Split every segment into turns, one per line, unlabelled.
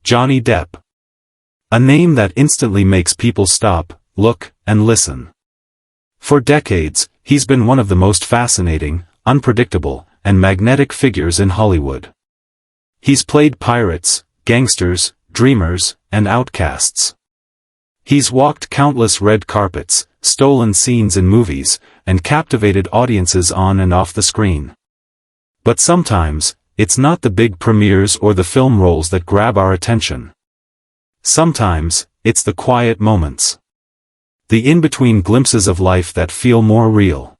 Johnny Depp. A name that instantly makes people stop, look, and listen. For decades, he's been one of the most fascinating, unpredictable, and magnetic figures in Hollywood. He's played pirates, gangsters, dreamers, and outcasts. He's walked countless red carpets, stolen scenes in movies, and captivated audiences on and off the screen. But sometimes, it's not the big premieres or the film roles that grab our attention. Sometimes, it's the quiet moments. The in-between glimpses of life that feel more real.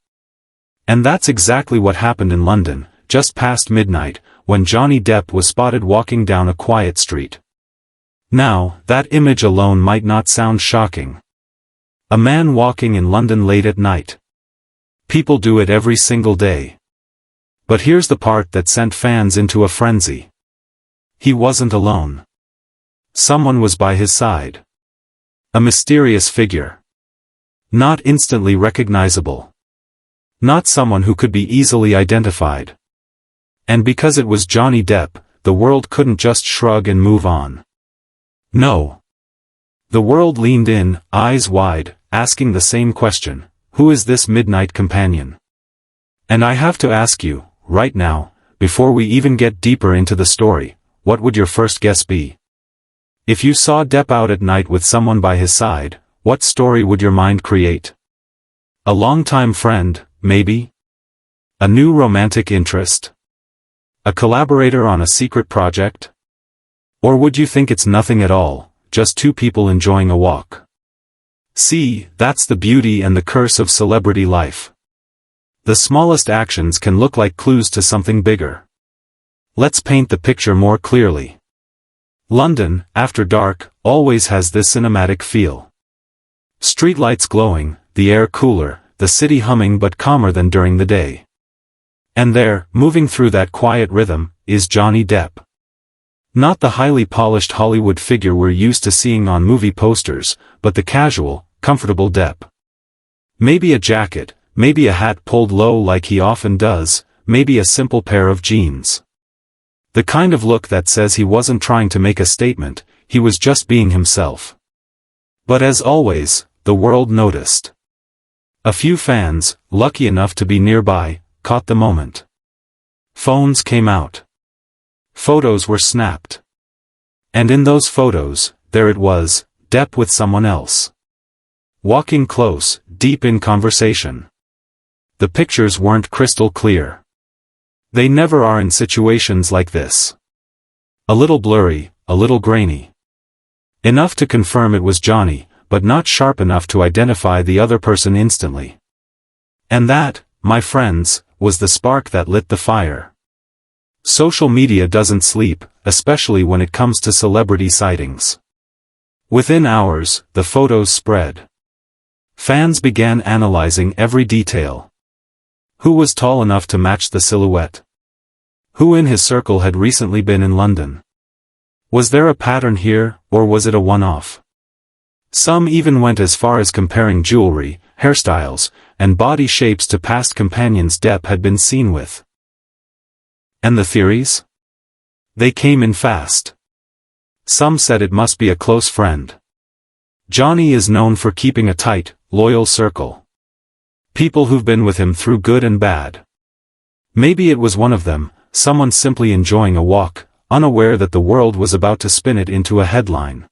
And that's exactly what happened in London, just past midnight, when Johnny Depp was spotted walking down a quiet street. Now, that image alone might not sound shocking. A man walking in London late at night. People do it every single day. But here's the part that sent fans into a frenzy. He wasn't alone. Someone was by his side. A mysterious figure. Not instantly recognizable. Not someone who could be easily identified. And because it was Johnny Depp, the world couldn't just shrug and move on. No. The world leaned in, eyes wide, asking the same question: who is this midnight companion? And I have to ask you, right now, before we even get deeper into the story, what would your first guess be? If you saw Depp out at night with someone by his side, what story would your mind create? A longtime friend, maybe? A new romantic interest? A collaborator on a secret project? Or would you think it's nothing at all, just two people enjoying a walk? See, that's the beauty and the curse of celebrity life. The smallest actions can look like clues to something bigger. Let's paint the picture more clearly. London, after dark, always has this cinematic feel. Streetlights glowing, the air cooler, the city humming but calmer than during the day. And there, moving through that quiet rhythm, is Johnny Depp. Not the highly polished Hollywood figure we're used to seeing on movie posters, but the casual, comfortable Depp. Maybe a jacket, maybe a hat pulled low like he often does, maybe a simple pair of jeans. The kind of look that says he wasn't trying to make a statement, he was just being himself. But as always, the world noticed. A few fans, lucky enough to be nearby, caught the moment. Phones came out. Photos were snapped. And in those photos, there it was, Depp with someone else. Walking close, deep in conversation. The pictures weren't crystal clear. They never are in situations like this. A little blurry, a little grainy. Enough to confirm it was Johnny, but not sharp enough to identify the other person instantly. And that, my friends, was the spark that lit the fire. Social media doesn't sleep, especially when it comes to celebrity sightings. Within hours, the photos spread. Fans began analyzing every detail. Who was tall enough to match the silhouette? Who in his circle had recently been in London? Was there a pattern here, or was it a one-off? Some even went as far as comparing jewelry, hairstyles, and body shapes to past companions Depp had been seen with. And the theories? They came in fast. Some said it must be a close friend. Johnny is known for keeping a tight, loyal circle. People who've been with him through good and bad. Maybe it was one of them, someone simply enjoying a walk, unaware that the world was about to spin it into a headline.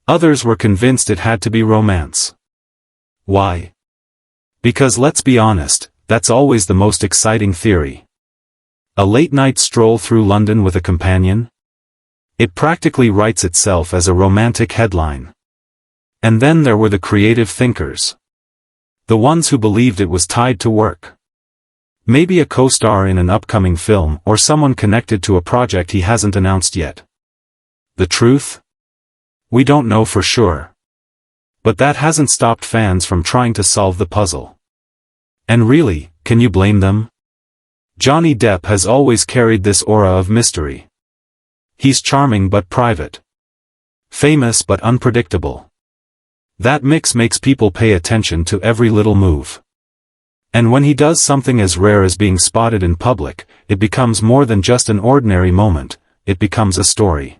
Others were convinced it had to be romance. Why? Because let's be honest, that's always the most exciting theory. A late-night stroll through London with a companion? It practically writes itself as a romantic headline. And then there were the creative thinkers. The ones who believed it was tied to work. Maybe a co-star in an upcoming film or someone connected to a project he hasn't announced yet. The truth? We don't know for sure. But that hasn't stopped fans from trying to solve the puzzle. And really, can you blame them? Johnny Depp has always carried this aura of mystery. He's charming but private. Famous but unpredictable. That mix makes people pay attention to every little move. And when he does something as rare as being spotted in public, it becomes more than just an ordinary moment, it becomes a story.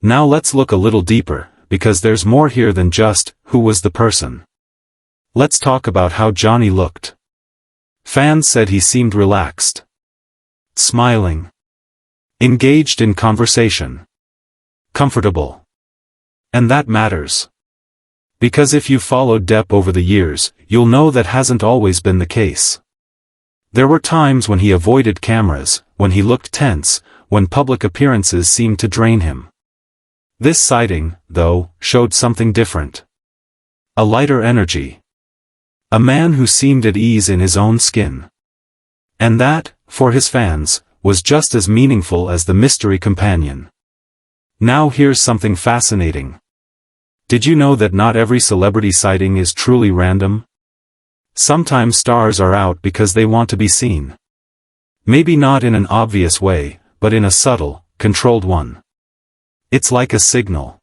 Now let's look a little deeper, because there's more here than just, who was the person. Let's talk about how Johnny looked. Fans said he seemed relaxed, smiling, engaged in conversation, comfortable. And that matters. Because if you've followed Depp over the years, you'll know that hasn't always been the case. There were times when he avoided cameras, when he looked tense, when public appearances seemed to drain him. This sighting, though, showed something different. A lighter energy. A man who seemed at ease in his own skin. And that, for his fans, was just as meaningful as the mystery companion. Now here's something fascinating. Did you know that not every celebrity sighting is truly random? Sometimes stars are out because they want to be seen. Maybe not in an obvious way, but in a subtle, controlled one. It's like a signal.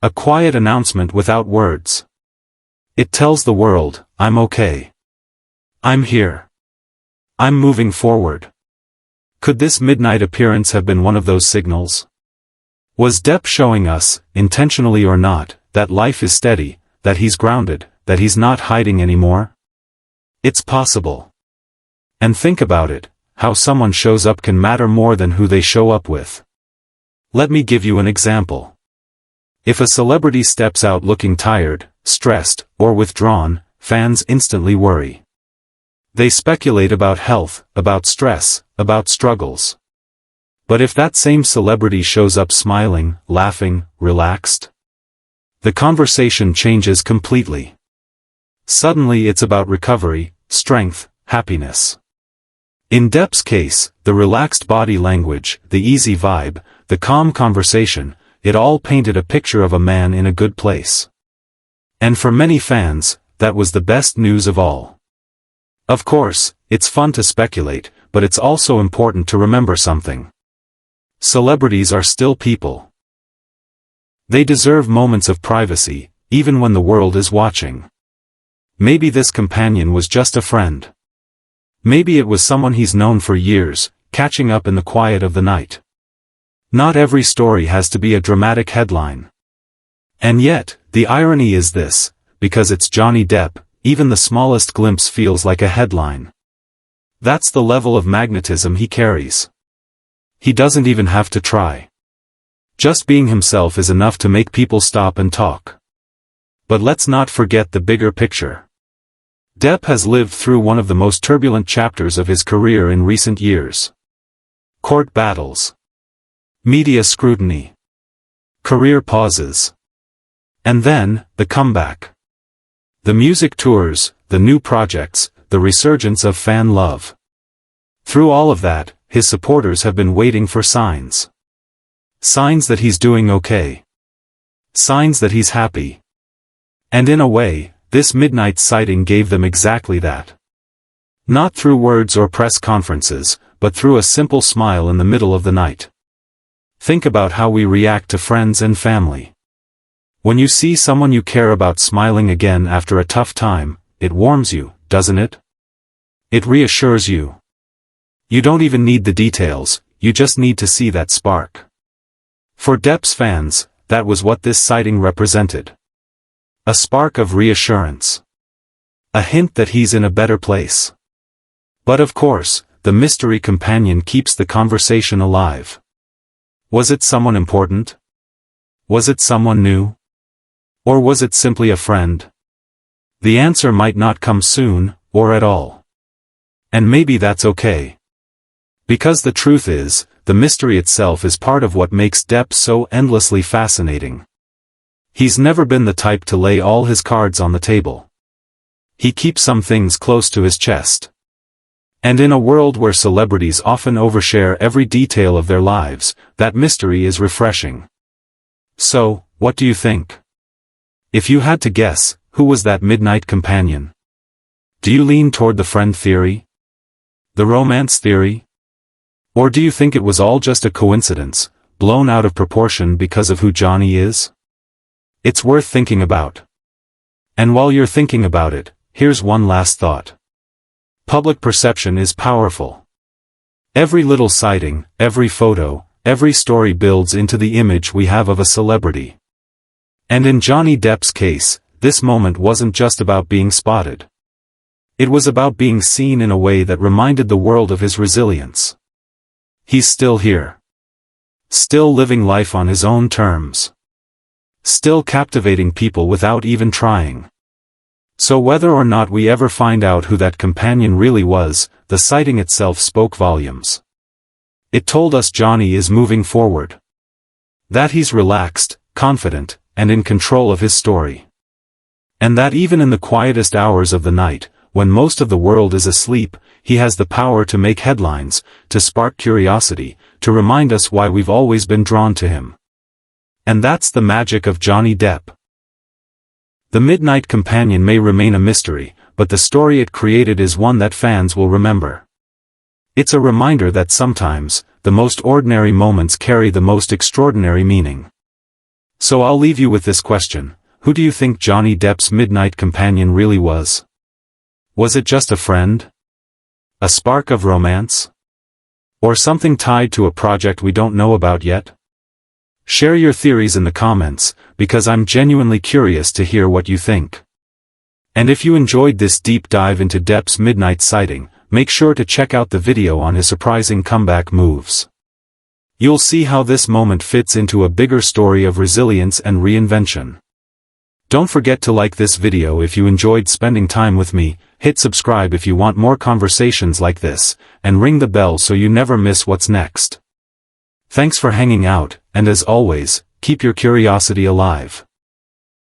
A quiet announcement without words. It tells the world, I'm okay. I'm here. I'm moving forward. Could this midnight appearance have been one of those signals? Was Depp showing us, intentionally or not, that life is steady, that he's grounded, that he's not hiding anymore? It's possible. And think about it, how someone shows up can matter more than who they show up with. Let me give you an example. If a celebrity steps out looking tired, stressed, or withdrawn, fans instantly worry. They speculate about health, about stress, about struggles. But if that same celebrity shows up smiling, laughing, relaxed, the conversation changes completely. Suddenly it's about recovery, strength, happiness. In Depp's case, the relaxed body language, the easy vibe, the calm conversation, it all painted a picture of a man in a good place. And for many fans, that was the best news of all. Of course, it's fun to speculate, but it's also important to remember something. Celebrities are still people. They deserve moments of privacy, even when the world is watching. Maybe this companion was just a friend. Maybe it was someone he's known for years, catching up in the quiet of the night. Not every story has to be a dramatic headline. And yet, the irony is this, because it's Johnny Depp, even the smallest glimpse feels like a headline. That's the level of magnetism he carries. He doesn't even have to try. Just being himself is enough to make people stop and talk. But let's not forget the bigger picture. Depp has lived through one of the most turbulent chapters of his career in recent years. Court battles. Media scrutiny. Career pauses. And then, the comeback. The music tours, the new projects, the resurgence of fan love. Through all of that, his supporters have been waiting for signs. Signs that he's doing okay. Signs that he's happy. And in a way, this midnight sighting gave them exactly that. Not through words or press conferences, but through a simple smile in the middle of the night. Think about how we react to friends and family. When you see someone you care about smiling again after a tough time, it warms you, doesn't it? It reassures you. You don't even need the details, you just need to see that spark. For Depp's fans, that was what this sighting represented. A spark of reassurance. A hint that he's in a better place. But of course, the mystery companion keeps the conversation alive. Was it someone important? Was it someone new? Or was it simply a friend? The answer might not come soon, or at all. And maybe that's okay. Because the truth is, the mystery itself is part of what makes Depp so endlessly fascinating. He's never been the type to lay all his cards on the table. He keeps some things close to his chest. And in a world where celebrities often overshare every detail of their lives, that mystery is refreshing. So, what do you think? If you had to guess, who was that midnight companion? Do you lean toward the friend theory? The romance theory? Or do you think it was all just a coincidence, blown out of proportion because of who Johnny is? It's worth thinking about. And while you're thinking about it, here's one last thought. Public perception is powerful. Every little sighting, every photo, every story builds into the image we have of a celebrity. And in Johnny Depp's case, this moment wasn't just about being spotted. It was about being seen in a way that reminded the world of his resilience. He's still here. Still living life on his own terms. Still captivating people without even trying. So whether or not we ever find out who that companion really was, the sighting itself spoke volumes. It told us Johnny is moving forward. That he's relaxed, confident, and in control of his story. And that even in the quietest hours of the night, when most of the world is asleep, he has the power to make headlines, to spark curiosity, to remind us why we've always been drawn to him. And that's the magic of Johnny Depp. The Midnight Companion may remain a mystery, but the story it created is one that fans will remember. It's a reminder that sometimes, the most ordinary moments carry the most extraordinary meaning. So I'll leave you with this question: who do you think Johnny Depp's Midnight Companion really was? Was it just a friend? A spark of romance? Or something tied to a project we don't know about yet? Share your theories in the comments, because I'm genuinely curious to hear what you think. And if you enjoyed this deep dive into Depp's midnight sighting, make sure to check out the video on his surprising comeback moves. You'll see how this moment fits into a bigger story of resilience and reinvention. Don't forget to like this video if you enjoyed spending time with me, hit subscribe if you want more conversations like this, and ring the bell so you never miss what's next. Thanks for hanging out, and as always, keep your curiosity alive.